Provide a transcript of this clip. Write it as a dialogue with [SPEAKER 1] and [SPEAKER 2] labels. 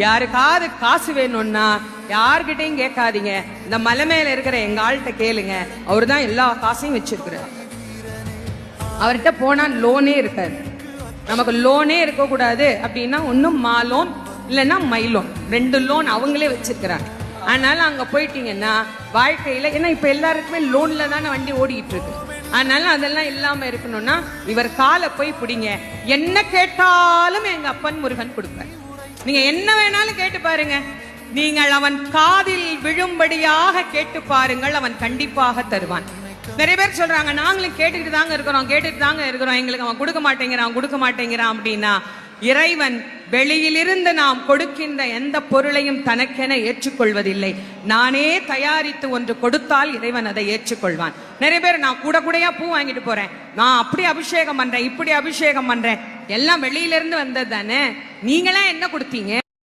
[SPEAKER 1] யாருக்காவது காசு வேணும்னா யார்கிட்டையும் கேட்காதீங்க, இந்த மலை மேல இருக்கிற எங்க ஆள்கிட்ட கேளுங்க. அவரு தான் எல்லா காசையும் வச்சிருக்கிறார். அவர்கிட்ட போனா லோனே இருக்காது. நமக்கு லோனே இருக்க கூடாது அப்படின்னா ஒன்னும் மா லோன் இல்லைன்னா மை லோன், 2 லோன் அவங்களே வச்சிருக்கிறாங்க. அதனால அங்க போயிட்டீங்கன்னா வாழ்க்கையில, ஏன்னா இப்ப எல்லாருக்குமே லோன்ல தானே வண்டி ஓடிக்கிட்டு இருக்கு. அதனால அதெல்லாம் இல்லாம இருக்கணும்னா இவர் காலை போய் பிடிங்க. என்ன கேட்டாலும் எங்க அப்பன் முருகன் கொடுப்பார். நீங்க என்ன வேணாலும் கேட்டு பாருங்க. நீங்கள் அவன் காதில் விழும்படியாக கேட்டு பாருங்கள், அவன் கண்டிப்பாக தருவான். நிறைய பேர் சொல்றாங்க, நாங்களும் கேட்டுக்கிட்டு தாங்க இருக்கிறோம், எங்களுக்கு அவன் கொடுக்க மாட்டேங்கிறான் அப்படின்னா, இறைவன் வெளியிலிருந்து நாம் கொடுக்கின்ற எந்த பொருளையும் தனக்கென ஏற்றுக்கொள்வதில்லை. நானே தயாரித்து ஒன்று கொடுத்தால் இறைவன் அதை ஏற்றுக்கொள்வான். நிறைய பேர் நான் கூடையா பூ வாங்கிட்டு போறேன், நான் அப்படி அபிஷேகம் பண்றேன், இப்படி அபிஷேகம் பண்றேன், எல்லாம் வெளியிலிருந்து வந்தது தானே, நீங்களா என்ன கொடுத்தீங்க?